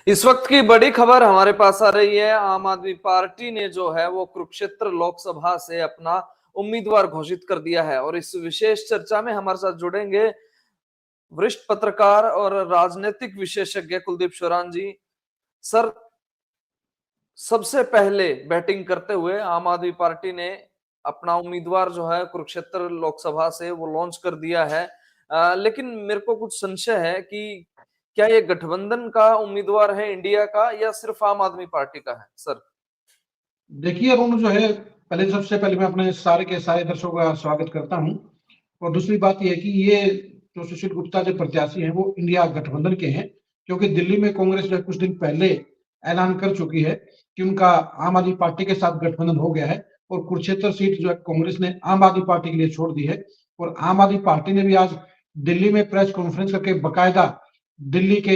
इस वक्त की बड़ी खबर हमारे पास आ रही है। आम आदमी पार्टी ने जो है वो कुरुक्षेत्र लोकसभा से अपना उम्मीदवार घोषित कर दिया है और इस विशेष चर्चा में हमारे साथ जुड़ेंगे वरिष्ठ पत्रकार और राजनीतिक विशेषज्ञ कुलदीप शोरान जी। सर, सबसे पहले बैटिंग करते हुए आम आदमी पार्टी ने अपना उम्मीदवार जो है कुरुक्षेत्र लोकसभा से वो लॉन्च कर दिया है। लेकिन मेरे को कुछ संशय है कि क्या ये गठबंधन का उम्मीदवार है इंडिया का या सिर्फ आम आदमी पार्टी का है सर? देखिए अरुण जो है, पहले सबसे पहले मैं अपने सारे के सारे दर्शकों का स्वागत करता हूं। और दूसरी बात यह है कि ये जो सुशील गुप्ता जो प्रत्याशी हैं वो इंडिया गठबंधन के हैं, क्योंकि दिल्ली में कांग्रेस जो है कुछ दिन पहले ऐलान कर चुकी है कि उनका आम आदमी पार्टी के साथ गठबंधन हो गया है और कुरुक्षेत्र सीट जो है कांग्रेस ने आम आदमी पार्टी के लिए छोड़ दी है। और आम आदमी पार्टी ने भी आज दिल्ली में प्रेस कॉन्फ्रेंस करके बकायदा दिल्ली के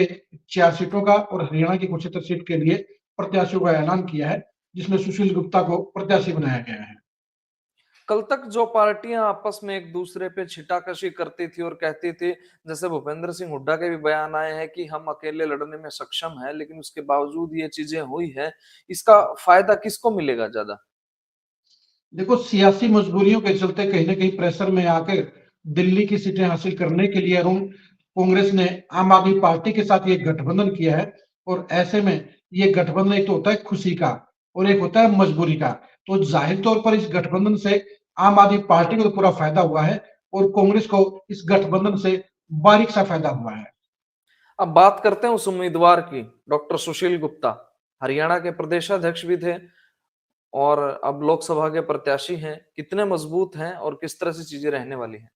4 सीटों का और हरियाणा की कुरुक्षेत्र सीट के लिए प्रत्याशियों का ऐलान किया है, जिसमें सुशील गुप्ता को प्रत्याशी बनाया गया है। कल तक जो पार्टियां आपस में एक दूसरे पे छिटाकशी करती थी और कहती थी, जैसे भूपेंद्र सिंह हुड्डा के भी बयान आए हैं कि हम अकेले लड़ने में सक्षम हैं, लेकिन उसके बावजूद ये चीजें हुई है, इसका फायदा किसको मिलेगा ज्यादा? देखो, सियासी मजबूरियों के चलते कहीं ना कहीं प्रेशर में आकर दिल्ली की सीटें हासिल करने के लिए अरुण कांग्रेस ने आम आदमी पार्टी के साथ ये गठबंधन किया है। और ऐसे में ये गठबंधन एक तो होता है खुशी का और एक होता है मजबूरी का। तो जाहिर तौर पर इस गठबंधन से आम आदमी पार्टी को तो पूरा फायदा हुआ है और कांग्रेस को इस गठबंधन से बारीक सा फायदा हुआ है। अब बात करते हैं उस उम्मीदवार की, डॉक्टर सुशील गुप्ता। हरियाणा के प्रदेशाध्यक्ष भी थे और अब लोकसभा के प्रत्याशी हैं। कितने मजबूत हैं और किस तरह से चीजें रहने वाली हैं?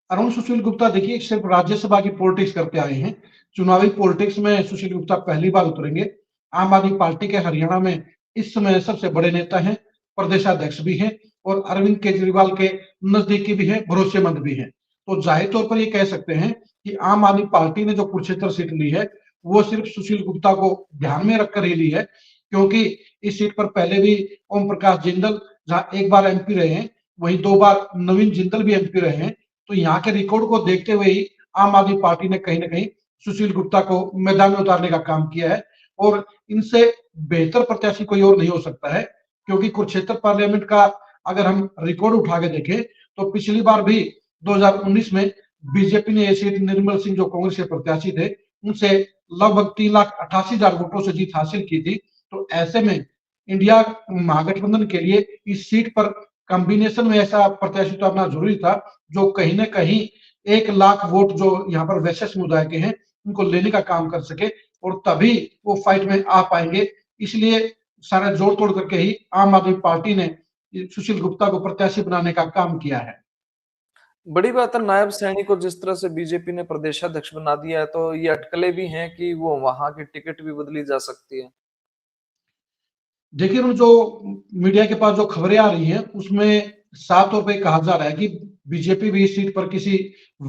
अरुण, सुशील गुप्ता देखिए सिर्फ राज्यसभा की पॉलिटिक्स करते आए हैं। चुनावी पॉलिटिक्स में सुशील गुप्ता पहली बार उतरेंगे। आम आदमी पार्टी के हरियाणा में इस समय सबसे बड़े नेता हैं, प्रदेशाध्यक्ष भी हैं और अरविंद केजरीवाल के नजदीकी भी हैं, भरोसेमंद भी हैं। तो जाहिर तौर पर ये कह सकते हैं कि आम आदमी पार्टी ने जो कुरुक्षेत्र सीट ली है वो सिर्फ सुशील गुप्ता को ध्यान में रखकर ही ली है, क्योंकि इस सीट पर पहले भी ओम प्रकाश जिंदल जहां एक बार एमपी रहे हैं, वहीं 2 बार नवीन जिंदल भी एमपी रहे हैं। तो यहाँ के रिकॉर्ड को देखते हुए ही आम आदमी पार्टी ने कहीं ना कहीं सुशील गुप्ता को मैदान में उतारने का काम किया है। और इनसे बेहतर प्रत्याशी कोई और नहीं हो सकता है, क्योंकि कुरुक्षेत्र पार्लियामेंट का अगर हम रिकॉर्ड उठा के देखें तो पिछली बार भी 2019 में बीजेपी ने ये सीट निर्मल सिंह जो कांग्रेस के प्रत्याशी थे उनसे लगभग 3,88,000 वोटों से जीत हासिल की थी। तो ऐसे में इंडिया महागठबंधन के लिए इस सीट पर कॉम्बिनेशन में ऐसा प्रत्याशी तो अपना जरूरी था जो कहीं ना कहीं 1 लाख वोट जो यहाँ पर वैश्य समुदाय के हैं उनको लेने का काम कर सके और तभी वो फाइट में आ पाएंगे। इसलिए सारा जोड़ तोड़ करके ही आम आदमी पार्टी ने सुशील गुप्ता को प्रत्याशी बनाने का काम किया है। बड़ी बात है, नायब सैनी को जिस तरह से बीजेपी ने प्रदेशाध्यक्ष बना दिया है, तो ये अटकलें भी हैं कि वो वहां की टिकट भी बदली जा सकती है। देखिए जो मीडिया के पास जो खबरें आ रही हैं उसमें साफ तौर पे कहा जा रहा है कि बीजेपी भी इस सीट पर किसी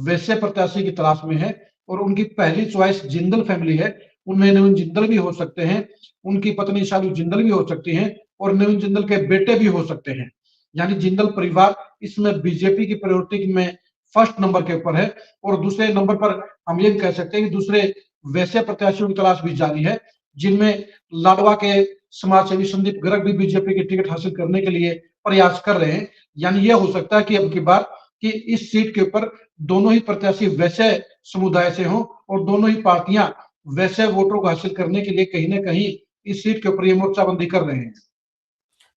वैसे प्रत्याशी की तलाश में है और उनकी पहली चॉइस जिंदल फैमिली है। उनमें नवीन जिंदल भी हो सकते हैं, उनकी पत्नी शालू जिंदल भी हो सकती हैं और नवीन जिंदल के बेटे भी हो सकते हैं। यानी जिंदल परिवार इसमें बीजेपी की प्रायोरिटी में फर्स्ट नंबर के ऊपर है। और दूसरे नंबर पर हम ये कह सकते हैं कि दूसरे वैसे प्रत्याशियों की तलाश भी जारी है, जिनमें लाडवा के समाज सेवी संदीप गर्ग भी बीजेपी की टिकट हासिल करने के लिए प्रयास कर रहे हैं। यानी यह हो सकता है कि अब की बार कि इस सीट के ऊपर दोनों ही प्रत्याशी वैसे समुदाय से हों और दोनों ही पार्टियां वैसे वोटों को हासिल करने के लिए कहीं ना कहीं इस सीट के ऊपर ये मोर्चाबंदी कर रहे हैं।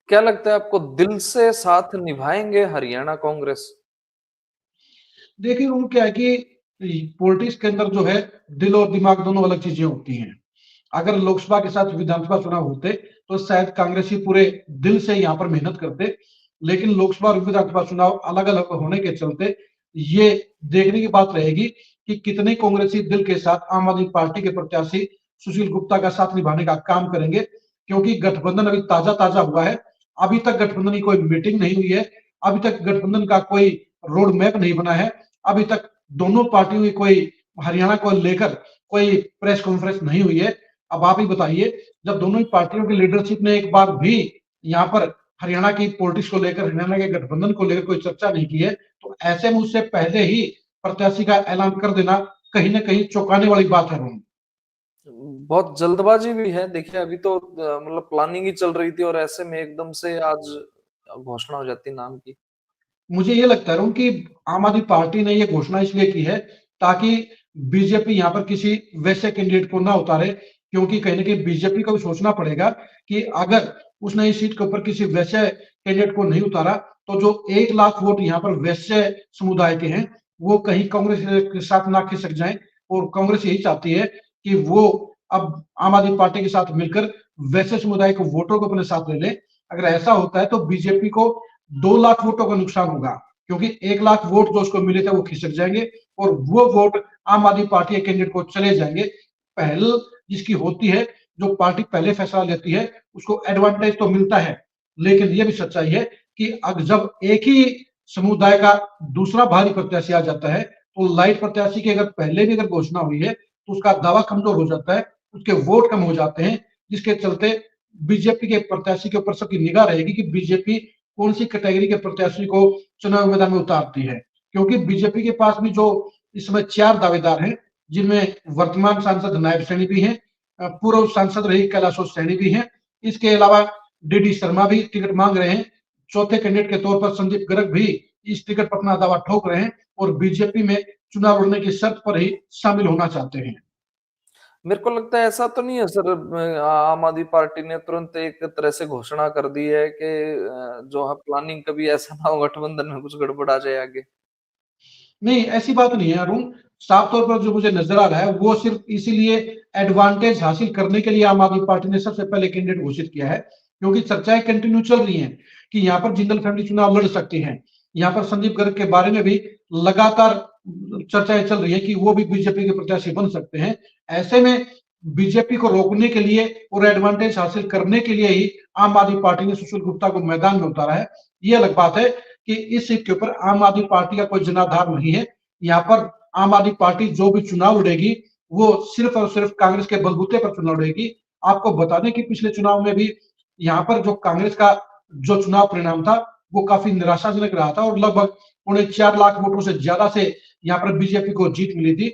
क्या लगता है आपको, दिल से साथ निभाएंगे हरियाणा कांग्रेस? देखिए उनको क्या है कि पॉलिटिक्स के अंदर जो है दिल और दिमाग दोनों अलग चीजें होती हैं। अगर लोकसभा के साथ विधानसभा चुनाव होते तो शायद कांग्रेसी पूरे दिल से यहाँ पर मेहनत करते, लेकिन लोकसभा और विधानसभा चुनाव अलग अलग होने के चलते ये देखने की बात रहेगी कि कितने कांग्रेसी दिल के साथ आम आदमी पार्टी के प्रत्याशी सुशील गुप्ता का साथ निभाने का काम करेंगे। क्योंकि गठबंधन अभी ताजा ताजा हुआ है, अभी तक गठबंधन की कोई मीटिंग नहीं हुई है, अभी तक गठबंधन का कोई रोड मैप नहीं बना है, अभी तक दोनों पार्टियों की कोई हरियाणा को लेकर कोई प्रेस कॉन्फ्रेंस नहीं हुई है। अब आप ही बताइए, जब दोनों ही पार्टियों की लीडरशिप ने एक बार भी यहाँ पर हरियाणा की पॉलिटिक्स को लेकर, हरियाणा के गठबंधन को लेकर कोई चर्चा नहीं की है, तो ऐसे में उससे पहले ही प्रत्याशी का ऐलान कर देना कहीं ना कहीं चौंकाने वाली बात है। बहुत जल्दबाजी भी है। देखिए अभी तो मतलब प्लानिंग ही चल रही थी और ऐसे में एकदम से आज घोषणा हो जाती है नाम की। मुझे ये लगता है कि आम आदमी पार्टी ने ये घोषणा इसलिए की है ताकि बीजेपी यहाँ पर किसी वैसे कैंडिडेट को ना उतारे, क्योंकि कहीं ना कहीं बीजेपी को भी सोचना पड़ेगा कि अगर उसने इस सीट के ऊपर किसी वैसे कैंडिडेट को नहीं उतारा तो जो 1 लाख वोट यहाँ पर वैसे समुदाय के हैं वो कहीं कांग्रेस के साथ ना खिसक जाए। और कांग्रेस यही चाहती है कि वो अब आम आदमी पार्टी के साथ मिलकर वैसे समुदाय के वोटों को अपने साथ ले ले। अगर ऐसा होता है तो बीजेपी को 2 लाख वोटों का नुकसान होगा, क्योंकि 1 लाख वोट जो उसको मिले थे वो खिसक जाएंगे और वो वोट आम आदमी पार्टी के कैंडिडेट को चले जाएंगे। पहल जिसकी होती है, जो पार्टी पहले फैसला लेती है उसको एडवांटेज तो मिलता है, लेकिन ये भी सच्चाई है कि अगर जब एक ही समुदाय का दूसरा भारी प्रत्याशी आ जाता है तो लाइट प्रत्याशी की अगर पहले भी अगर घोषणा हुई है तो उसका दावा कमजोर हो जाता है, उसके वोट कम हो जाते हैं, जिसके चलते बीजेपी के प्रत्याशी के ऊपर सबकी निगाह रहेगी कि बीजेपी कौन सी कैटेगरी के प्रत्याशी को चुनाव मैदान में उतारती है। क्योंकि बीजेपी के पास भी जो इस समय 4 दावेदार हैं, जिनमें वर्तमान सांसद नायब सैनी भी हैं, पूर्व सांसद रही कैलाश सैनी भी हैं, इसके अलावा डी शर्मा भी टिकट मांग रहे हैं, चौथे कैंडिडेट के तौर पर संदीप गर्ग भी इस टिकट पर अपना दावा ठोक रहे हैं और बीजेपी में चुनाव लड़ने की शर्त पर ही शामिल होना चाहते हैं। मेरे को लगता है ऐसा तो नहीं है सर, आम आदमी पार्टी ने तुरंत एक तरह से घोषणा कर दी है कि जो है प्लानिंग कभी ऐसा ना हो गठबंधन में कुछ गड़बड़ आ जाए आगे। नहीं, ऐसी बात नहीं है अरुण। साफ तौर पर जो मुझे नजर आ रहा है वो सिर्फ इसीलिए एडवांटेज हासिल करने के लिए आम आदमी पार्टी ने सबसे पहले कैंडिडेट घोषित किया है, क्योंकि चर्चाएं कंटिन्यू चल रही हैं कि यहाँ पर जिंदल फैमिली चुनाव लड़ सकती है। यहाँ पर संदीप गर्ग के बारे में भी लगातार चर्चाएं चल रही है कि वो भी बीजेपी के प्रत्याशी बन सकते हैं। ऐसे में बीजेपी को रोकने के लिए और एडवांटेज हासिल करने के लिए ही आम आदमी पार्टी ने सुशील गुप्ता को मैदान में उतारा है। ये अलग बात है कि इस सीट के ऊपर आम आदमी पार्टी का कोई जनाधार नहीं है। यहाँ पर आम आदमी पार्टी जो भी चुनाव लड़ेगी वो सिर्फ और सिर्फ कांग्रेस के बलबूते पर चुनाव लड़ेगी। आपको बता दें कि पिछले चुनाव में भी यहाँ पर जो कांग्रेस का जो चुनाव परिणाम था वो काफी निराशाजनक रहा था और लगभग 4.25 लाख वोटों से ज्यादा से यहाँ पर बीजेपी को जीत मिली थी।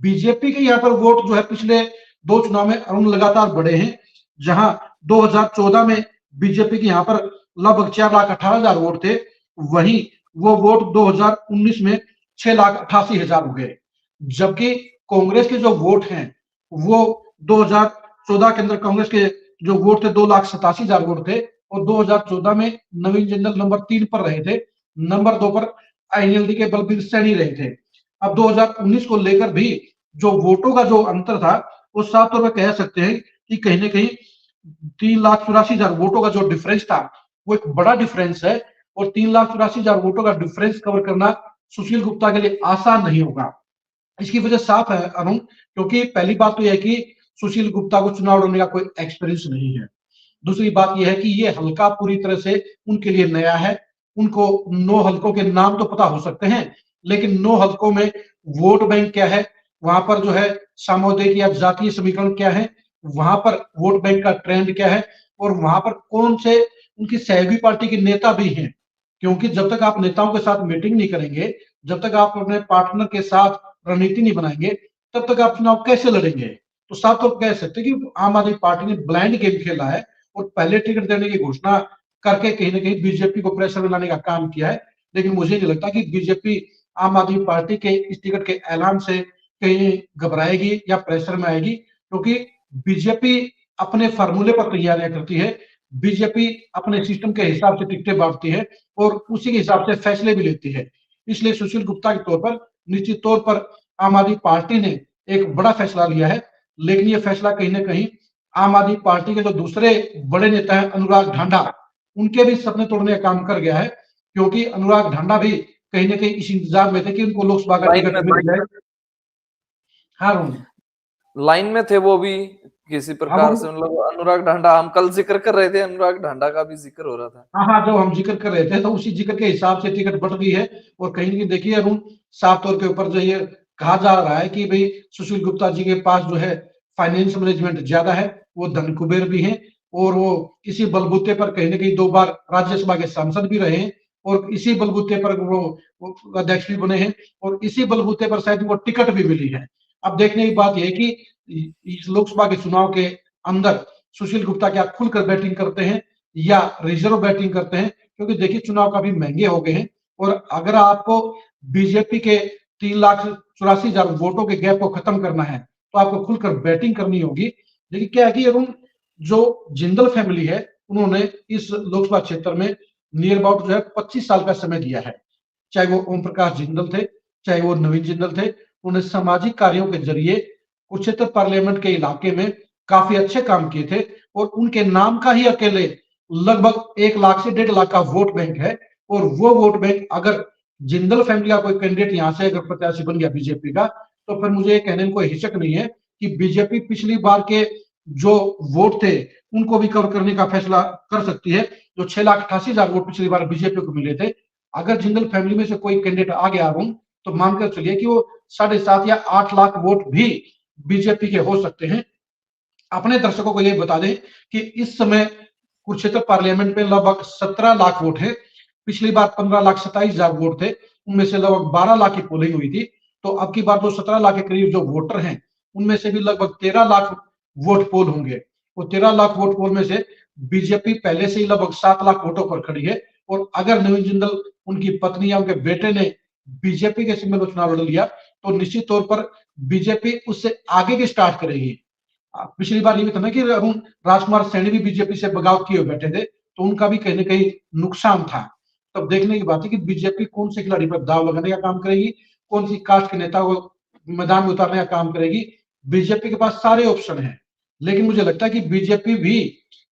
बीजेपी के यहाँ पर वोट जो है पिछले 2 चुनाव में अरुण लगातार बढ़े हैं। जहां 2014 में बीजेपी के यहाँ पर लगभग 4,18,000 वोट थे, वहीं वो वोट 2019 में 6,88,000 हो गए। जबकि कांग्रेस के जो वोट हैं वो 2014 के अंदर कांग्रेस के जो वोट थे 2,87,000 वोट थे और 2014 में नवीन जिंदल नंबर 3 पर रहे थे, नंबर 2 पर आईएनएलडी के बलबीर सैनी रहे थे। अब 2019 को लेकर भी जो वोटों का जो अंतर था वो साफ तौर पर कह सकते हैं कि कहीं ना कहीं 3,84,000 वोटों का जो डिफरेंस था वो एक बड़ा डिफरेंस है और 3,84,000 वोटों का डिफरेंस कवर करना सुशील गुप्ता के लिए आसान नहीं होगा। इसकी वजह साफ है अरुण, क्योंकि पहली बात तो यह है कि सुशील गुप्ता को चुनाव लड़ने का कोई एक्सपीरियंस नहीं है। दूसरी बात यह है कि ये हल्का पूरी तरह से उनके लिए नया है। उनको 9 हल्कों के नाम तो पता हो सकते हैं, लेकिन 9 हल्कों में वोट बैंक क्या है, वहां पर जो है सामुदायिक या जातीय समीकरण क्या है, वहां पर वोट बैंक का ट्रेंड क्या है और वहां पर कौन से उनकी सहयोगी पार्टी के नेता भी हैं। क्योंकि जब तक आप नेताओं के साथ मीटिंग नहीं करेंगे, जब तक आप अपने पार्टनर के साथ रणनीति नहीं बनाएंगे, तब तक आप चुनाव कैसे लड़ेंगे। तो साफ तौर पर कह सकते हैं कि आम आदमी पार्टी ने ब्लाइंड गेम खेला है और पहले टिकट देने की घोषणा करके कहीं ना कहीं बीजेपी को प्रेशर में लाने का काम किया है। लेकिन मुझे नहीं लगता कि बीजेपी आम आदमी पार्टी के इस टिकट के ऐलान से कहीं घबराएगी या प्रेशर में आएगी, क्योंकि बीजेपी अपने फार्मूले पर तैयारियां करती है। बीजेपी अपने सिस्टम के हिसाब से टिकटें बांटती है और उसी के हिसाब से फैसले भी लेती है। इसलिए सुशील गुप्ता के तौर पर निश्चित तौर पर आम आदमी पार्टी ने एक बड़ा फैसला लिया है, लेकिन ये फैसला कहीं ना कहीं आम आदमी पार्टी के जो दूसरे बड़े नेता हैं अनुराग ढांडा, उनके भी सपने तोड़ने का काम कर गया है, क्योंकि अनुराग ढांडा भी कहीं ना कहीं इस इंतजार में थे कि उनको लोकसभा का लाइन टिकट में मिल जाए। हाँ रोहन। लाइन में थे वो भी किसी हाँ प्रकार वो, से, मतलब अनुराग ढांडा हम कल जिक्र कर रहे थे, अनुराग ढांडा का भी जिक्र हो रहा था। हाँ हाँ, जो हम जिक्र कर रहे थे तो उसी जिक्र के हिसाब से टिकट बट गई है। और कहीं भी देखिए अरुण, साफ तौर के ऊपर जो ये कहा जा रहा है कि भाई सुशील गुप्ता जी के पास जो है फाइनेंस मैनेजमेंट ज्यादा है, वो धन कुबेर भी हैं और वो इसी बलबूते पर कहीं ना कहीं 2 बार राज्यसभा के सांसद भी रहे हैं और इसी बलबूते पर वो अध्यक्ष भी बने हैं और इसी बलबूते पर शायद वो टिकट भी मिली है। अब देखने की बात यह है कि इस लोकसभा के चुनाव के अंदर सुशील गुप्ता क्या खुलकर बैटिंग करते हैं या रिजर्व बैटिंग करते हैं, क्योंकि देखिए चुनाव काफी महंगे हो गए हैं और अगर आपको बीजेपी के 3,84,000 वोटों के गैप को खत्म करना है तो आपको खुलकर बैटिंग करनी होगी। लेकिन क्या है कि अरुण, जो जिंदल फैमिली है उन्होंने इस लोकसभा क्षेत्र में नियर अबाउट जो है 25 साल का समय दिया है। चाहे वो ओम प्रकाश जिंदल थे, चाहे वो नवीन जिंदल थे, उन्होंने सामाजिक कार्यों के जरिए कुरुक्षेत्र पार्लियामेंट के इलाके में काफी अच्छे काम किए थे और उनके नाम का ही अकेले लगभग 1 लाख से 1.5 लाख का वोट बैंक है। और वो वोट बैंक अगर जिंदल फैमिली का कोई कैंडिडेट यहाँ से अगर प्रत्याशी बन गया बीजेपी का, तो फिर मुझे ये कहने में कोई हिचक नहीं है कि बीजेपी पिछली बार के जो वोट थे उनको भी कवर करने का फैसला कर सकती है। जो 6,88,000 वोट पिछली बार बीजेपी को मिले थे, अगर जिंदल फैमिली में से कोई कैंडिडेट आ गया रूम, तो मानकर चलिए कि वो 7.5 या 8 लाख वोट भी बीजेपी के हो सकते हैं। अपने दर्शकों को ये बता दें कि इस समय कुरुक्षेत्र पार्लियामेंट में लगभग 17 लाख वोट है। पिछली बार 15,27,000 वोट थे, उनमें से लगभग 12 लाख की पोलिंग हुई थी। तो अब की बार जो 17 लाख के करीब जो वोटर हैं, उनमें से भी लगभग 13 लाख वोट पोल होंगे। और 13 लाख वोट पोल में से बीजेपी पहले से ही लगभग 7 लाख वोटों पर खड़ी है। और अगर नवीन जिंदल, उनकी पत्नी या उनके बेटे ने बीजेपी के सिंबल पर चुनाव लड़ लिया, तो निश्चित तौर पर बीजेपी उससे आगे की स्टार्ट करेगी। पिछली बार ये भी था ना कि अरुण, राजकुमार सैनी भी बीजेपी से बगावत किए बैठे थे, तो उनका भी कहीं ना कहीं नुकसान था। तब देखने की बात है कि बीजेपी कौन से खिलाड़ी पर दाव लगाने का काम करेगी, कौन सी कास्ट के नेता को मैदान में उतारने का काम करेगी। बीजेपी के पास सारे ऑप्शन हैं, लेकिन मुझे लगता है कि बीजेपी भी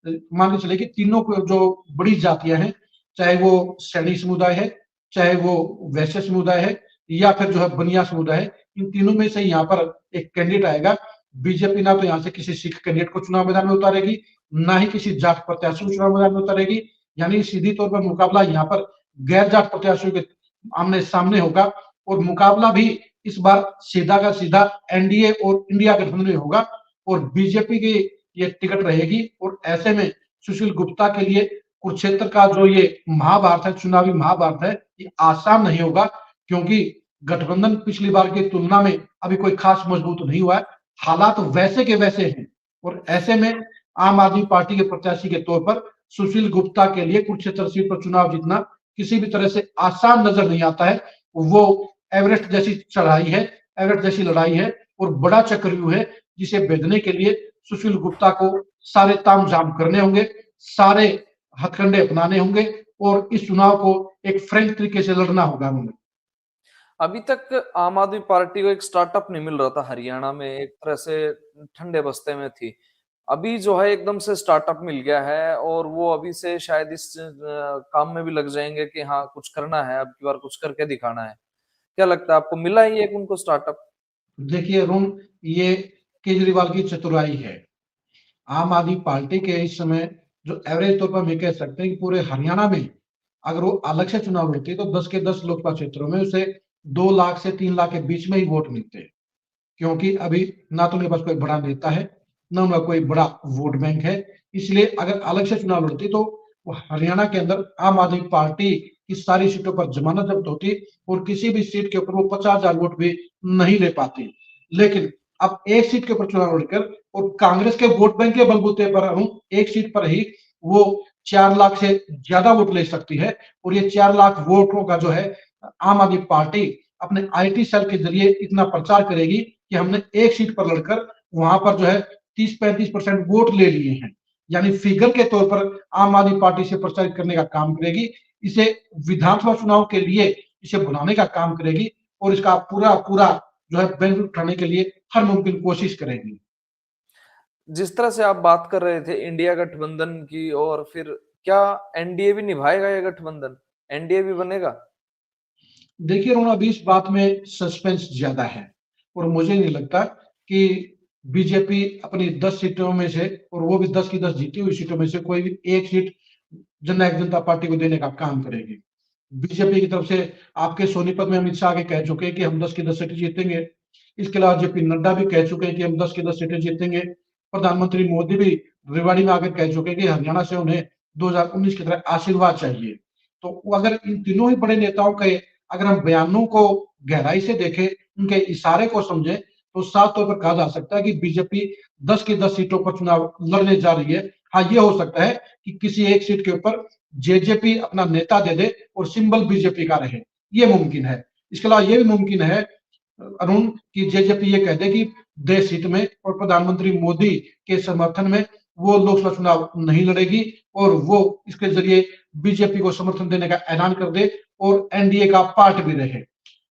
मान के चले कि तीनों जो बड़ी जातियां हैं, चाहे वो सैनी समुदाय है, चाहे वो वैश्य समुदाय है, या फिर जो है बनिया समुदाय है, इन तीनों में से यहाँ पर एक कैंडिडेट आएगा। बीजेपी ना तो यहाँ से किसी सिख कैंडिडेट को चुनाव मैदान में उतारेगी, ना ही किसी जाट प्रत्याशी को चुनाव मैदान में उतारेगी। यानी सीधी तौर पर मुकाबला यहाँ पर गैर जाट प्रत्याशियों के आमने सामने होगा। और मुकाबला भी इस बार सीधा का सीधा एनडीए और इंडिया गठबंधन में होगा और बीजेपी की ये टिकट रहेगी। और ऐसे में सुशील गुप्ता के लिए कुरुक्षेत्र का जो ये महाभारत है, चुनावी महाभारत है, ये आसान नहीं होगा, क्योंकि गठबंधन पिछली बार की तुलना में अभी कोई खास मजबूत नहीं हुआ है। हालात वैसे के वैसे हैं और ऐसे में आम आदमी पार्टी के प्रत्याशी के तौर पर सुशील गुप्ता के लिए कुरुक्षेत्र सीट पर चुनाव जीतना किसी भी तरह से आसान नजर नहीं आता है। वो एवरेस्ट जैसी चढ़ाई है, एवरेस्ट जैसी लड़ाई है और बड़ा चक्रव्यूह है, जिसे भेदने के लिए सुशील गुप्ता को सारे तामझाम करने होंगे, सारे हथकंडे अपनाने होंगे और इस चुनाव को एक फ्रैंक तरीके से लड़ना होगा उन्हें। अभी तक आम आदमी पार्टी को एक स्टार्टअप नहीं मिल रहा था हरियाणा में, एक तरह से ठंडे बस्ते में थी। अभी जो है एकदम से स्टार्टअप मिल गया है और वो अभी से शायद इस काम में भी लग जाएंगे कि हाँ कुछ करना है, अब की बार कुछ करके दिखाना है। क्या लगता है आपको, मिला ही एक उनको स्टार्टअप? देखिए अरुण, ये केजरीवाल की चतुराई है। आम आदमी पार्टी के इस समय जो एवरेज तौर पर हम ये कह सकते हैं कि पूरे हरियाणा में अगर वो अलग से चुनाव लड़ती है तो 10 के 10 लोकसभा क्षेत्रों में उसे 2 लाख से 3 लाख के बीच में ही वोट मिलते हैं। क्योंकि अभी ना तो उनके पास कोई बड़ा नेता है, ना उनका कोई बड़ा वोट बैंक है। इसलिए अगर अलग से चुनाव लड़ती तो वो हरियाणा के अंदर आम आदमी पार्टी की सारी सीटों पर जमानत जब्त होती और किसी भी सीट के ऊपर वो 50,000 वोट भी नहीं ले पाती। लेकिन अब एक सीट के ऊपर चुनाव लड़कर और कांग्रेस के वोट बैंक के बलबूते पर हम एक सीट पर ही वो 4 लाख से ज्यादा वोट ले सकती है। और ये 4 लाख वोटों का जो है आम आदमी पार्टी अपने आईटी सेल के जरिए इतना प्रचार करेगी कि हमने एक सीट पर लड़कर वहां पर जो है 30-35% वोट ले लिए हैं। यानी फिगर के तौर पर आम आदमी पार्टी से प्रचारित करने का काम करेगी, इसे विधानसभा चुनाव के लिए इसे बनाने का काम करेगी और इसका पूरा पूरा जो है बेनिफिट उठाने के लिए हर मुमकिन कोशिश करेंगी। जिस तरह से आप बात कर रहे थे इंडिया गठबंधन की, और फिर क्या एनडीए भी निभाएगा ये गठबंधन? एनडीए भी बनेगा? देखिए रोना, अभी इस बात में सस्पेंस ज्यादा है और मुझे नहीं लगता कि बीजेपी अपनी 10 सीटों में से, और वो भी 10 की 10 जीती हुई सीटों में से, कोई भी एक सीट जननायक जनता पार्टी को देने का काम करेगी। बीजेपी की तरफ से आपके सोनीपत में अमित शाह के कह चुके हैं कि हम 10 की 10 सीटें जीतेंगे। इसके अलावा जेपी नड्डा भी कह चुके हैं कि हम 10 की 10 सीटें जीतेंगे। प्रधानमंत्री मोदी भी रेवाड़ी में आकर कह चुके हैं कि हरियाणा से उन्हें 2019 की तरह आशीर्वाद चाहिए। तो अगर इन तीनों ही बड़े नेताओं के अगर हम बयानों को गहराई से देखें, उनके इशारे को समझें, तो साफ तौर पर कहा जा सकता है कि बीजेपी 10 की 10 सीटों पर चुनाव लड़ने जा रही है। हाँ, ये हो सकता है कि किसी एक सीट के ऊपर जेजेपी अपना नेता दे दे और सिंबल बीजेपी का रहे, ये मुमकिन है। इसके अलावा ये भी मुमकिन है अरुण कि जेजेपी ये कह दे कि देश हित में और प्रधानमंत्री मोदी के समर्थन में वो लोकसभा चुनाव नहीं लड़ेगी और वो इसके जरिए बीजेपी को समर्थन देने का ऐलान कर दे और एनडीए का पार्ट भी रहे,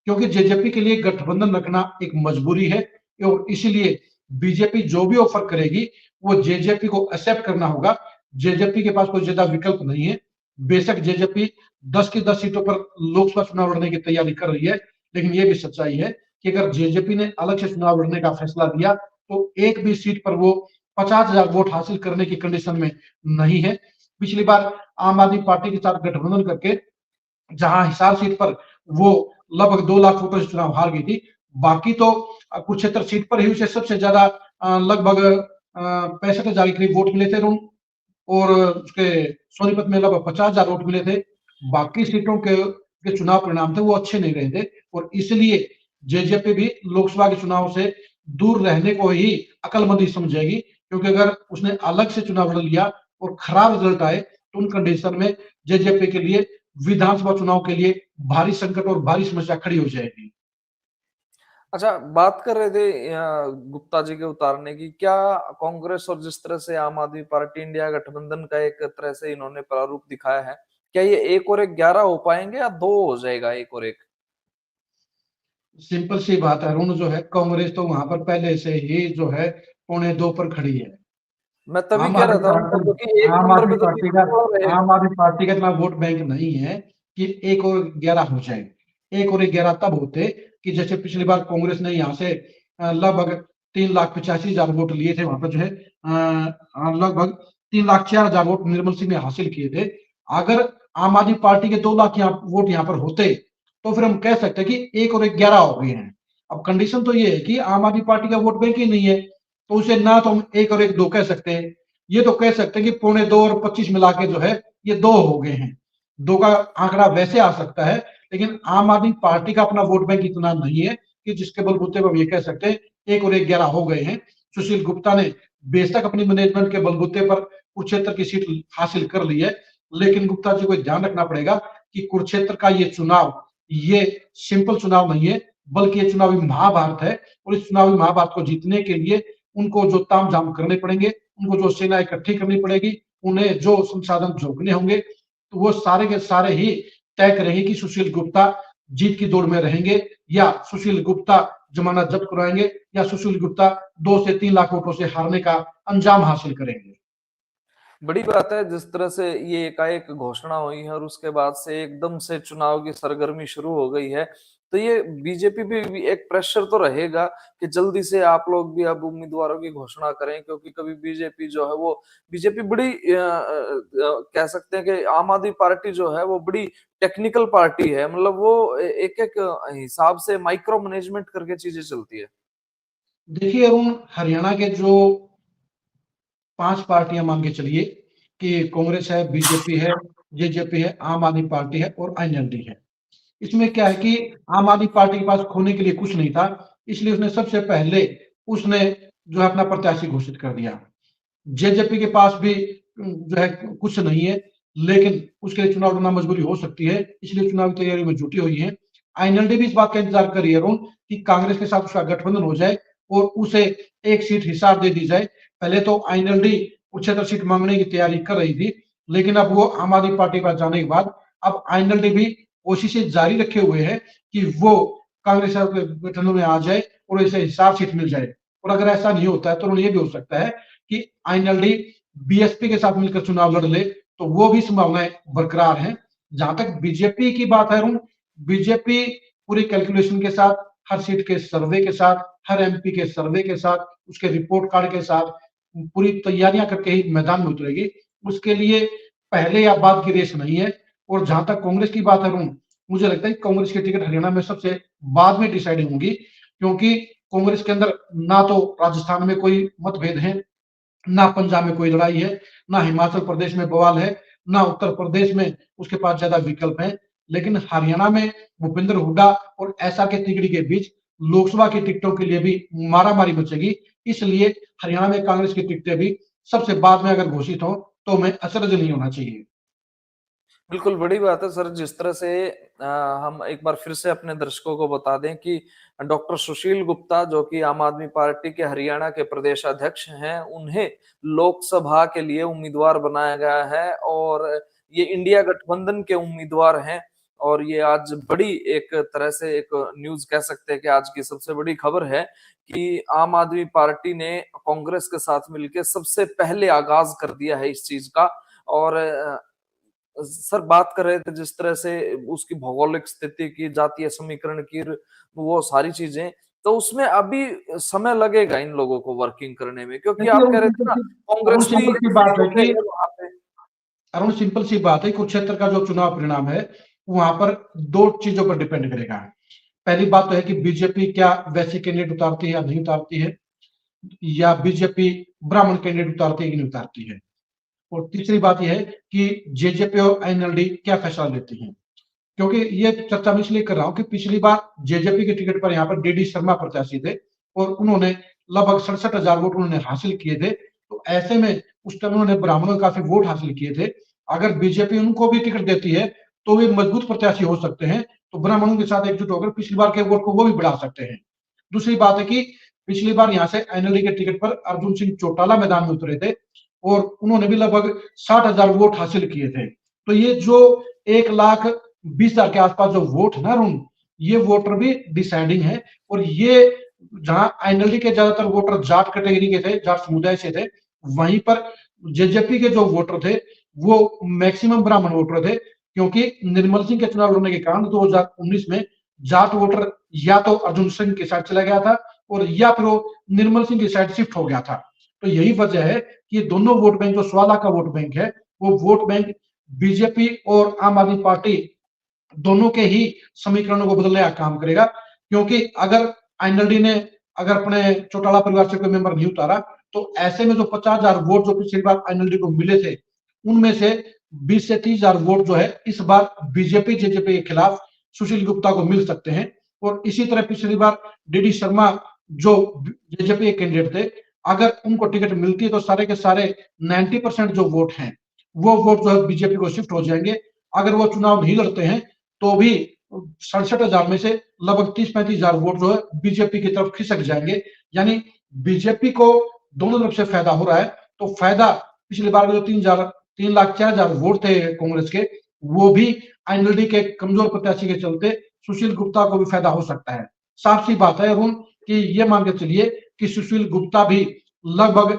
क्योंकि जेजेपी के लिए गठबंधन रखना एक मजबूरी है और इसीलिए बीजेपी जो भी ऑफर करेगी वो जेजेपी को एक्सेप्ट करना होगा। जेजेपी के पास कोई ज्यादा विकल्प नहीं है। बेशक जेजेपी 10 की 10 सीटों पर लोकसभा चुनाव लड़ने की तैयारी कर रही है, लेकिन ये भी सच्चाई है कि अगर जेजेपी ने अलग से चुनाव लड़ने का फैसला दिया तो एक भी सीट पर वो 50,000 वोट हासिल करने की कंडीशन में नहीं है। पिछली बार आम आदमी पार्टी के साथ गठबंधन करके जहां हिसार सीट पर वो लगभग 2 लाख वोटों से चुनाव हार गई थी, बाकी तो कुरुक्षेत्र सीट पर ही उसे सबसे ज्यादा लगभग 65,000 के करीब वोट मिले थे और उसके सोनीपत में लगभग 50,000 वोट मिले थे। बाकी सीटों के चुनाव परिणाम थे वो अच्छे नहीं रहे थे और इसलिए जेजेपी भी लोकसभा के चुनाव से दूर रहने को ही अकलमंदी समझेगी, क्योंकि अगर उसने अलग से चुनाव लड़ लिया और खराब रिजल्ट आए तो उन कंडीशन में जेजेपी के लिए विधानसभा चुनाव के लिए भारी संकट और भारी समस्या खड़ी हो जाएगी। अच्छा, बात कर रहे थे गुप्ता जी के उतारने की, क्या कांग्रेस और जिस तरह से आम आदमी पार्टी इंडिया गठबंधन का एक तरह से इन्होंने प्रारूप दिखाया है, क्या ये 1 और 1 11 हो पाएंगे या 2 हो जाएगा 1 और 1? सिंपल सी बात है अरुण, जो है कांग्रेस तो वहां पर पहले से ही जो है 1.25 पर खड़ी है। मैं तभी आम कह रहा आदमी था पार्टी क्योंकि 1 आम नंबर आदमी पे तो पार्टी का बीजेपी वाला रहेगा। आम आदमी पार्टी का इतना वोट बैंक नहीं है कि 1 और 11 हो जाए। 1 और 11 तब होते कि जैसे पिछली बार कांग्रेस ने यहाँ से लगभग 3,85,000 वोट लिए थे, वहां पर जो है लगभग 3,04,000 वोट निर्मल सिंह ने हासिल किए थे। अगर आम आदमी पार्टी के 2 लाख वोट यहाँ पर होते तो फिर हम कह सकते हैं कि 1 और 1 11 हो गए हैं। अब कंडीशन तो ये है कि आम आदमी पार्टी का वोट बैंक ही नहीं है, तो उसे ना तो हम 1 और 1 2 कह सकते हैं, ये तो कह सकते हैं कि 1.25 और 25 मिला के जो है ये 2 हो गए हैं। 2 का आंकड़ा वैसे आ सकता है, लेकिन आम आदमी पार्टी का अपना वोट बैंक इतना नहीं है कि जिसके बलबूते पर हम ये कह सकते हैं 1 और 1 11 हो गए हैं। सुशील गुप्ता ने बेशक अपनी मैनेजमेंट के बलबूते पर कुरुक्षेत्र की सीट हासिल कर ली है, लेकिन गुप्ता जी को ध्यान रखना पड़ेगा कि कुरुक्षेत्र का ये चुनाव ये सिंपल चुनाव नहीं है, बल्कि ये चुनावी महाभारत है और इस चुनावी महाभारत को जीतने के लिए उनको जो तामझाम करने पड़ेंगे, उनको जो सेना इकट्ठी करनी पड़ेगी, उन्हें जो संसाधन झोंकने होंगे, तो वो सारे के सारे ही तय करेंगे कि सुशील गुप्ता जीत की दौड़ में रहेंगे या सुशील गुप्ता जमानत जब्त कराएंगे या सुशील गुप्ता 2 से 3 लाख वोटों से हारने का अंजाम हासिल करेंगे। बड़ी बात है जिस तरह से ये एकाएक घोषणा हुई है और उसके बाद से एकदम से चुनाव की सरगर्मी शुरू हो गई है, तो ये बीजेपी भी एक प्रेशर तो रहेगा कि जल्दी से आप लोग भी अब उम्मीदवारों की घोषणा करें, क्योंकि कभी बीजेपी जो है वो बीजेपी बड़ी कह सकते हैं कि आम आदमी पार्टी जो है वो बड़ी टेक्निकल पार्टी है, मतलब वो एक एक हिसाब से माइक्रो मैनेजमेंट करके चीजें चलती है। देखिए अरुण, हरियाणा के जो 5 पार्टियां मान के चलिए कि कांग्रेस है, बीजेपी है, जेजेपी है, आम आदमी पार्टी है और आईएनएलडी है। इसमें क्या है कि आम आदमी पार्टी के पास खोने के लिए कुछ नहीं था, इसलिए उसने सबसे पहले उसने जो है अपना प्रत्याशी घोषित कर दिया। जेजेपी के पास भी जो है कुछ नहीं है, लेकिन उसके लिए चुनाव लड़ना मजबूरी हो सकती है, इसलिए चुनावी तैयारी में जुटी हुई है। आईएनएलडी भी इस बात का इंतजार कर रही है अरुण कि कांग्रेस के साथ उसका गठबंधन हो जाए और उसे एक सीट हिसार दे दी जाए। पहले तो आईएनएलडी उच्चतर सीट मांगने की तैयारी कर रही थी, लेकिन अब वो आम आदमी पार्टी के पास जाने के बाद अब आईएनएलडी भी कोशिशें जारी रखे हुए है कि वो कांग्रेस के गठबंधन में आ जाए और इसे हिसार सीट मिल जाए। और अगर ऐसा नहीं होता है तो ये भी हो सकता है कि आईएनएलडी बीएसपी के साथ मिलकर चुनाव लड़ ले, तो वो भी संभावनाएं बरकरार हैं। जहां तक बीजेपी की बात है अरुण, बीजेपी पूरी कैलकुलेशन के साथ, हर सीट के सर्वे के साथ, हर एमपी के सर्वे के साथ, उसके रिपोर्ट कार्ड के साथ पूरी तैयारियां करके ही मैदान में उतरेगी। उसके लिए पहले या बाद की रेस नहीं है। और जहां तक कांग्रेस की बात है अरुण, मुझे लगता है कि कांग्रेस की टिकट हरियाणा में सबसे बाद में डिसाइड होंगी, क्योंकि कांग्रेस के अंदर ना तो राजस्थान में कोई मतभेद है, ना पंजाब में कोई लड़ाई है, ना हिमाचल प्रदेश में बवाल है, ना उत्तर प्रदेश में उसके पास ज्यादा विकल्प है। लेकिन हरियाणा में भूपेंद्र हुड्डा और एसआर के तिगड़ी के बीच लोकसभा की टिकटों के लिए भी मारामारी मचेगी। इसलिए हरियाणा में कांग्रेस की टिकटें भी सबसे बाद में अगर घोषित हो तो हमें अचरज नहीं होना चाहिए। बिल्कुल बड़ी बात है सर, जिस तरह से हम एक बार फिर से अपने दर्शकों को बता दें कि डॉक्टर सुशील गुप्ता जो कि आम आदमी पार्टी के हरियाणा के प्रदेश अध्यक्ष हैं, उन्हें लोकसभा के लिए उम्मीदवार बनाया गया है और ये इंडिया गठबंधन के उम्मीदवार हैं। और ये आज बड़ी एक तरह से एक न्यूज कह सकते हैं कि आज की सबसे बड़ी खबर है कि आम आदमी पार्टी ने कांग्रेस के साथ मिलकर सबसे पहले आगाज कर दिया है इस चीज का। और सर बात कर रहे थे जिस तरह से उसकी भौगोलिक स्थिति की, जातीय समीकरण की, वो सारी चीजें, तो उसमें अभी समय लगेगा इन लोगों को वर्किंग करने में, क्योंकि देखिए आप कह रहे थे ना कांग्रेस भी सिंपल सी बात है कि वहां पे। अरुण सिंपल सी बात है, कुरुक्षेत्र का जो चुनाव परिणाम है वहां पर दो चीजों पर डिपेंड करेगा। पहली बात तो है कि बीजेपी क्या वैसे कैंडिडेट उतारती है या नहीं उतारती है, या बीजेपी ब्राह्मण कैंडिडेट उतारती है कि नहीं उतारती है। और तीसरी बात यह है कि जेजेपी और एनएलडी क्या फैसला लेती हैं। क्योंकि ये चर्चा मैं इसलिए कर रहा हूं कि पिछली बार जेजेपी के टिकट पर यहाँ पर डीडी शर्मा प्रत्याशी थे और उन्होंने लगभग 67,000 वोट उन्होंने हासिल किए थे। तो ऐसे में उस टाइम उन्होंने ब्राह्मणों के काफी वोट हासिल किए थे। अगर बीजेपी उनको भी टिकट देती है तो वे मजबूत प्रत्याशी हो सकते हैं, तो ब्राह्मणों के साथ एकजुट होकर पिछली बार के वोट को वो भी बढ़ा सकते हैं। दूसरी बात है कि पिछली बार यहाँ से एनएलडी के टिकट पर अर्जुन सिंह चौटाला मैदान में उतरे थे और उन्होंने भी लगभग 60,000 वोट हासिल किए थे। तो ये जो 1,20,000 के आसपास जो वोट है ना अरुण, ये वोटर भी डिसाइडिंग है। और ये जहां एनएलडी के ज्यादातर वोटर जाट कैटेगरी के थे, जाट समुदाय से थे, वहीं पर जेजेपी के जो वोटर थे वो मैक्सिमम ब्राह्मण वोटर थे। क्योंकि निर्मल सिंह के चुनाव लड़ने के कारण 2019 में जाट वोटर या तो अर्जुन सिंह की साइड चला गया था और या फिर वो निर्मल सिंह की साइड शिफ्ट हो गया था। तो यही वजह है कि दोनों वोट बैंक जो 16 लाख का वोट बैंक है, वो वोट बैंक बीजेपी और आम आदमी पार्टी दोनों के ही समीकरणों को बदलने का काम करेगा। क्योंकि अगर एनएलडी ने अगर अपने चौटाला परिवार से कोई मेंबर नहीं उतारा तो ऐसे में जो 50,000 वोट जो पिछली बार एनएलडी को मिले थे, उनमें से 20 से 30,000 वोट जो है इस बार बीजेपी जेजेपी के खिलाफ सुशील गुप्ता को मिल सकते हैं। और इसी तरह पिछली बार डीडी शर्मा जो जेजेपी के कैंडिडेट थे, अगर उनको टिकट मिलती है तो सारे के सारे 90% जो वोट हैं वो वोट जो है बीजेपी को शिफ्ट हो जाएंगे। अगर वो चुनाव नहीं लड़ते हैं तो भी 67,000 में से लगभग 30-35,000 वोट जो है बीजेपी की तरफ खिसक जाएंगे। यानी बीजेपी को दोनों तरफ से फायदा हो रहा है। तो फायदा पिछली बार जो 3,04,000 वोट थे कांग्रेस के, वो भी एनएलडी के कमजोर प्रत्याशी के चलते सुशील गुप्ता को भी फायदा हो सकता है। साफ सी बात है अरुण कि ये मान के चलिए कि सुशील गुप्ता भी लगभग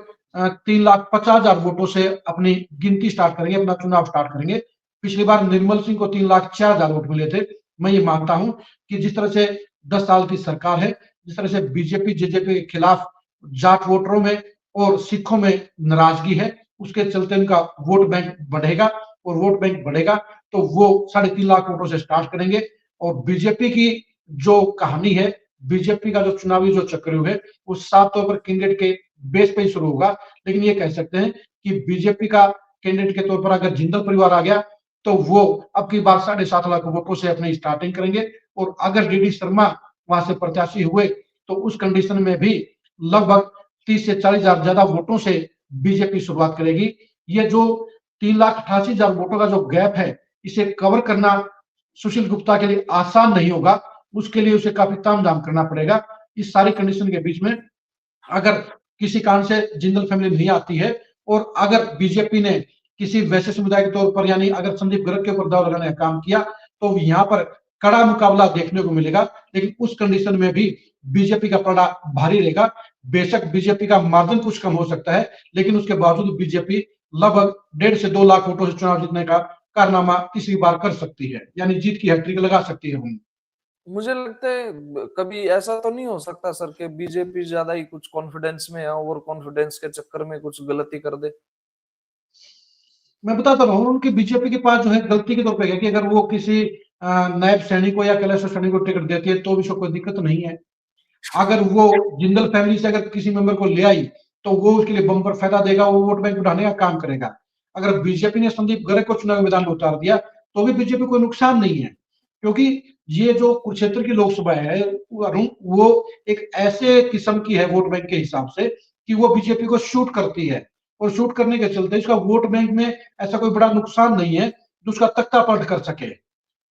3,50,000 वोटों से अपनी गिनती स्टार्ट करेंगे, अपना चुनाव स्टार्ट करेंगे। पिछली बार निर्मल सिंह को 3,04,000 वोट मिले थे। मैं ये मानता हूं कि जिस तरह से 10 साल की सरकार है, जिस तरह से बीजेपी जेजेपी के खिलाफ जाट वोटरों में और सिखों में नाराजगी है, उसके चलते उनका वोट बैंक बढ़ेगा और वोट बैंक बढ़ेगा तो वो 3.5 लाख वोटों से स्टार्ट करेंगे। और बीजेपी की जो कहानी है, बीजेपी का जो चुनावी जो चक्रव्यूह है, वो साफ तौर पर कैंडिडेट के बेस पे ही शुरू होगा। लेकिन ये कह सकते हैं कि बीजेपी का कैंडिडेट के तौर पर अगर जिंदल परिवार आ गया तो वो अब की बार 7.5 लाख वोटों से अपनी स्टार्टिंग करेंगे। और अगर डीडी शर्मा वहां से प्रत्याशी हुए तो उस कंडीशन में भी लगभग 30 से 40,000 ज्यादा वोटों से बीजेपी शुरुआत करेगी। ये जो 3,88,000 वोटों का जो गैप है, इसे कवर करना सुशील गुप्ता के लिए आसान नहीं होगा। उसके लिए उसे काफी तामझाम करना पड़ेगा। इस सारी कंडीशन के बीच में अगर किसी कारण से जिंदल फैमिली नहीं आती है और अगर बीजेपी ने किसी वैसे समुदाय के तौर पर, यानी अगर संदीप गर्ग के ऊपर दाव लगाने का काम किया, तो यहाँ पर कड़ा मुकाबला देखने को मिलेगा। लेकिन उस कंडीशन में भी बीजेपी का पलड़ा भारी रहेगा। बेशक बीजेपी का मार्जिन कुछ कम हो सकता है, लेकिन उसके बावजूद बीजेपी लगभग 1.5 से 2 लाख वोटों से चुनाव जीतने का कारनामा तीसरी बार कर सकती है, यानी जीत की हैट्रिक लगा सकती है। मुझे लगता है कभी ऐसा तो नहीं हो सकता सर कि बीजेपी ज्यादा ही कुछ कॉन्फिडेंस में है, ओवर कॉन्फिडेंस के चक्कर में कुछ गलती कर दे। मैं बताता रहा हूँ उनकी बीजेपी के पास जो है गलती के तौर पे है कि अगर वो किसी नायब सैनिक को या कैलाश सैनिक को टिकट देती है तो भी उसको कोई दिक्कत नहीं है। अगर वो जिंदल फैमिली से अगर किसी मेंबर को ले आई तो वो उसके लिए बम्पर फायदा देगा, वो वोट बैंक बढ़ाने का काम करेगा। अगर बीजेपी ने संदीप गर्ग को चुनावी मैदान में उतार दिया तो भी बीजेपी को नुकसान नहीं है। क्योंकि ये जो कुरुक्षेत्र की लोकसभा है अरुण, वो एक ऐसे किस्म की है वोट बैंक के हिसाब से कि वो बीजेपी को शूट करती है, और शूट करने के चलते इसका वोट बैंक में ऐसा कोई बड़ा नुकसान नहीं है जो उसका तख्ता पलट कर सके।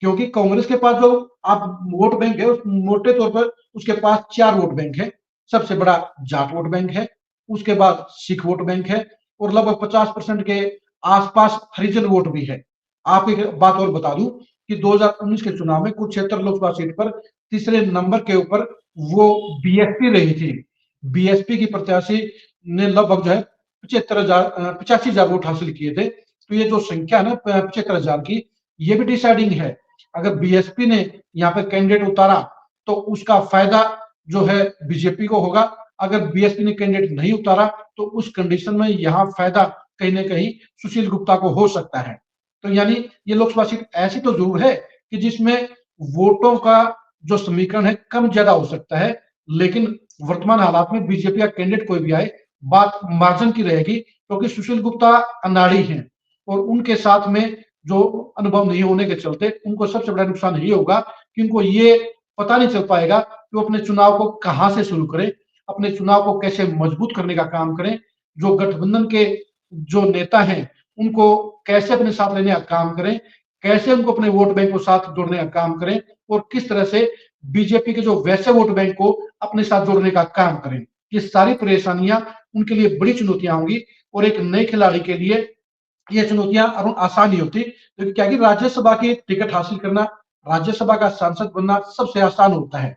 क्योंकि कांग्रेस के पास जो आप वोट बैंक है, मोटे तौर पर उसके पास 4 वोट बैंक है। सबसे बड़ा जाट वोट बैंक है, उसके बाद सिख वोट बैंक है, और लगभग 50% के आसपास हरिजन वोट भी है। आप एक बात और बता दूं कि 2019 के चुनाव में कुरुक्षेत्र लोकसभा सीट पर तीसरे नंबर के ऊपर वो बीएसपी रही थी। बीएसपी की प्रत्याशी ने लगभग जो है 85,000 वोट हासिल किए थे। तो ये जो संख्या है ना 75,000 की, ये भी डिसाइडिंग है। अगर बीएसपी ने यहाँ पे कैंडिडेट उतारा तो उसका फायदा जो है बीजेपी को होगा। अगर बीएसपी ने कैंडिडेट नहीं उतारा तो उस कंडीशन में यहाँ फायदा कहीं ना कहीं सुशील गुप्ता को हो सकता है। तो यानी ये लोकसभा सीट ऐसी तो जरूर है कि जिसमें वोटों का जो समीकरण है कम ज्यादा हो सकता है, लेकिन वर्तमान हालात में बीजेपी का कैंडिडेट कोई भी आए, बात मार्जिन की रहेगी, क्योंकि सुशील गुप्ता अनाड़ी हैं और उनके साथ में जो अनुभव नहीं होने के चलते उनको सबसे बड़ा नुकसान यही होगा कि उनको ये पता नहीं चल पाएगा कि वो अपने चुनाव को कहां से शुरू करें, अपने चुनाव को कैसे मजबूत करने का काम करें, जो गठबंधन के जो नेता हैं उनको कैसे अपने साथ लेने का काम करें, कैसे उनको अपने वोट बैंक को साथ जोड़ने का काम करें, और किस तरह से बीजेपी के जो वैसे वोट बैंक को अपने साथ जोड़ने का काम करें। ये सारी परेशानियां उनके लिए बड़ी चुनौतियां होंगी, और एक नए खिलाड़ी के लिए ये चुनौतियां अरुण आसान नहीं होती, क्योंकि क्या कि राज्यसभा की टिकट हासिल करना, राज्यसभा का सांसद बनना सबसे आसान होता है।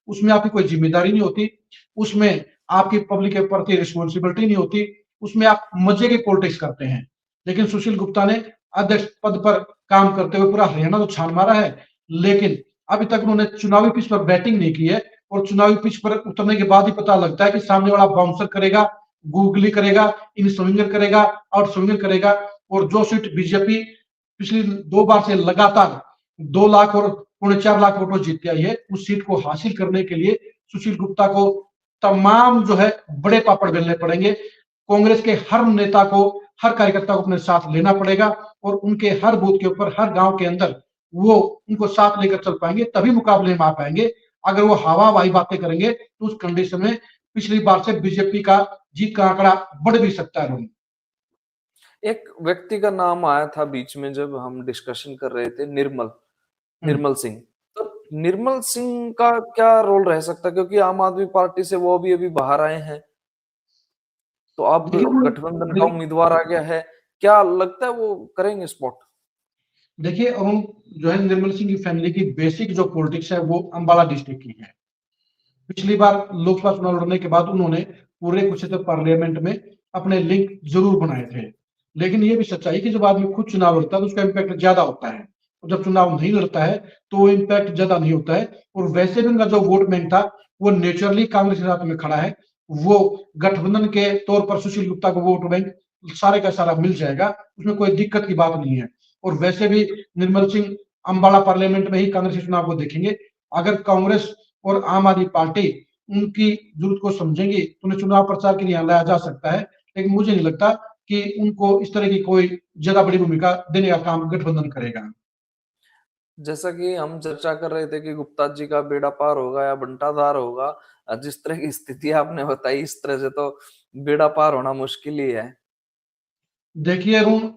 उसमें आपकी कोई जिम्मेदारी नहीं होती, उसमें आपकी पब्लिक के प्रति रिस्पॉन्सिबिलिटी नहीं होती, उसमें आप मजे की पॉलिटिक्स करते हैं। लेकिन सुशील गुप्ता ने अध्यक्ष पद पर काम करते हुए पूरा हरियाणा तो छान मारा है, लेकिन अभी तक उन्होंने चुनावी पिच पर बैटिंग नहीं की है, और चुनावी पिच पर उतरने के बाद ही पता लगता है कि सामने वाला बाउंसर करेगा, गूगली करेगा, इन स्विंगर करेगा, आउट स्विंगर करेगा। और जो सीट बीजेपी पिछली 2 बार से लगातार 2 लाख और 4.25 लाख वोटों जीतती आई है, उस सीट को हासिल करने के लिए सुशील गुप्ता को तमाम जो है बड़े पापड़ बेलने पड़ेंगे। कांग्रेस के हर नेता को, हर कार्यकर्ता को अपने साथ लेना पड़ेगा, और उनके हर बूथ के ऊपर, हर गांव के अंदर वो उनको साथ लेकर चल पाएंगे, तभी मुकाबले में आ पाएंगे। अगर वो हवाई बातें करेंगे तो उस कंडीशन में पिछली बार से बीजेपी का जीत का आंकड़ा बढ़ भी सकता है। एक व्यक्ति का नाम आया था बीच में जब हम डिस्कशन कर रहे थे, निर्मल सिंह। तो निर्मल सिंह का क्या रोल रह सकता है, क्योंकि आम आदमी पार्टी से वो भी अभी बाहर आए हैं, तो अब गठबंधन का उम्मीदवार आ गया है, क्या लगता है वो करेंगे स्पॉट? देखिए अरुण, जो है निर्मल सिंह की फैमिली की बेसिक जो पॉलिटिक्स है वो अंबाला डिस्ट्रिक्ट की है। पिछली बार लोकसभा चुनाव लड़ने के बाद उन्होंने पूरे कुरुक्षेत्र पार्लियामेंट में अपने लिंक जरूर बनाए थे, लेकिन ये भी सच्चाई कि जब आदमी खुद चुनाव लड़ता है तो उसका इम्पैक्ट ज्यादा होता है, और जब चुनाव नहीं लड़ता है तो इम्पैक्ट ज्यादा नहीं होता है। और वैसे भी उनका जो वोट बैंक था वो नेचुरली कांग्रेस के साथ में खड़ा है, वो गठबंधन के तौर पर सुशील गुप्ता को वोट बैंक सारे का सारा मिल जाएगा, उसमें कोई दिक्कत की बात नहीं है। और वैसे भी निर्मल सिंह अंबाला पार्लियामेंट में ही कांग्रेस के चुनाव को देखेंगे। अगर कांग्रेस और आम आदमी पार्टी उनकी जरूरत को समझेंगी तो उन्हें चुनाव प्रचार के लिए लाया जा सकता है, लेकिन मुझे नहीं लगता कि उनको इस तरह की कोई ज्यादा बड़ी भूमिका देने का काम गठबंधन करेगा। जैसा कि हम चर्चा कर रहे थे कि गुप्ता जी का बेड़ा पार होगा या बंटाधार होगा, जिस तरह की स्थिति आपने बताई, इस तरह से तो बेड़ा पार होना मुश्किल ही है। देखिए अरुण,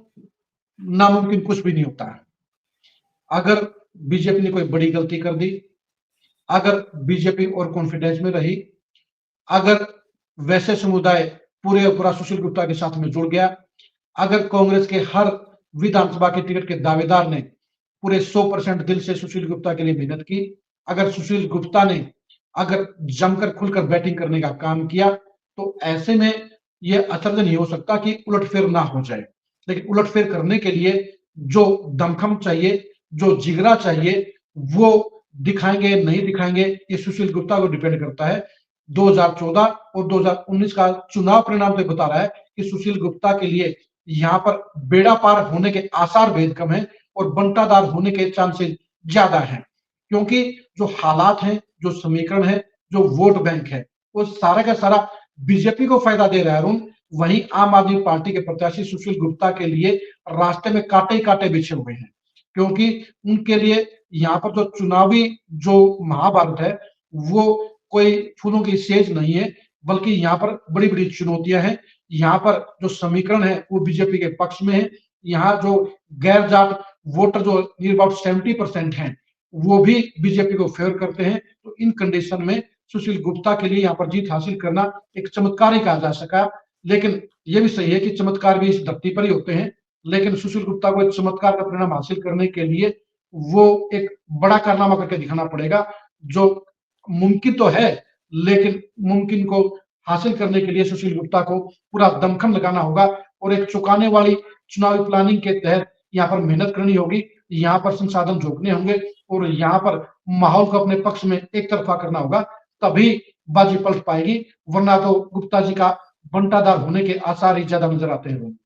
नामुमकिन कुछ भी नहीं होता है। अगर बीजेपी ने कोई बड़ी गलती कर दी, अगर बीजेपी और कॉन्फिडेंस में रही, अगर वैसे समुदाय पूरे पूरा सुशील गुप्ता के साथ में जुड़ गया, अगर कांग्रेस के हर विधानसभा के टिकट के दावेदार ने पूरे 100% दिल से सुशील गुप्ता के लिए मेहनत की, अगर सुशील गुप्ता ने अगर जमकर खुलकर बैटिंग करने का काम किया, तो ऐसे में यह अचरज नहीं हो सकता कि उलटफेर ना हो जाए। लेकिन उलटफेर करने के लिए जो दमखम चाहिए, जो जिगरा चाहिए, वो दिखाएंगे नहीं दिखाएंगे, ये सुशील गुप्ता को डिपेंड करता है। 2014 और 2019 का चुनाव परिणाम तो बता रहा है कि सुशील गुप्ता के लिए यहाँ पर बेड़ा पार होने के आसार बेहद कम है, और बंटाधार होने के चांसेस ज्यादा हैं, क्योंकि जो हालात हैं, जो समीकरण है, जो वोट बैंक है, वो सारा का सारा बीजेपी को फायदा दे रहा है अरुण। वहीं आम आदमी पार्टी के प्रत्याशी सुशील गुप्ता के लिए रास्ते में कांटे ही कांटे बिछे हुए हैं, क्योंकि उनके लिए यहाँ पर जो चुनावी जो महाभारत है वो कोई फूलों की सेज नहीं है, बल्कि यहाँ पर बड़ी-बड़ी चुनौतियां हैं। यहाँ पर जो समीकरण है वो बीजेपी के पक्ष में है। यहाँ जो गैर जाट वोटर जो नियर अबाउट 70% हैं, वो भी बीजेपी को फेवर करते हैं। तो इन कंडीशन में सुशील गुप्ता के लिए यहाँ पर जीत हासिल करना एक चमत्कार ही कहा जा सका। लेकिन ये भी सही है कि चमत्कार भी इस धरती पर ही होते हैं। लेकिन सुशील गुप्ता को एक चमत्कार का परिणाम हासिल करने के लिए वो एक बड़ा कारनामा करके दिखाना पड़ेगा, जो मुमकिन तो है, लेकिन मुमकिन को हासिल करने के लिए सुशील गुप्ता को पूरा दमखम लगाना होगा और एक चौंकाने वाली चुनावी प्लानिंग के तहत यहाँ पर मेहनत करनी होगी, यहाँ पर संसाधन झोंकने होंगे और यहाँ पर माहौल को अपने पक्ष में एक तरफा करना होगा, तभी बाजी पलट पाएगी, वरना तो गुप्ता जी का बंटाधार होने के आसार ही ज्यादा नजर आते हैं।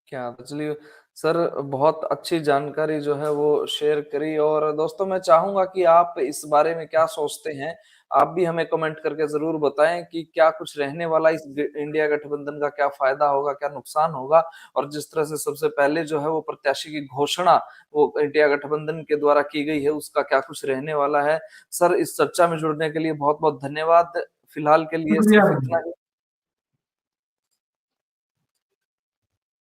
क्या तो चलिए सर, बहुत अच्छी जानकारी जो है वो शेयर करी। और दोस्तों मैं चाहूंगा कि आप इस बारे में क्या सोचते हैं, आप भी हमें कमेंट करके जरूर बताएं कि क्या कुछ रहने वाला इस इंडिया गठबंधन का, क्या फायदा होगा, क्या नुकसान होगा। और जिस तरह से सबसे पहले जो है वो प्रत्याशी की घोषणा वो इंडिया गठबंधन के द्वारा की गई है, उसका क्या कुछ रहने वाला है। सर, इस चर्चा में जुड़ने के लिए बहुत बहुत धन्यवाद। फिलहाल के लिए शुक्रिया सिर्फ भाई। इतना ही।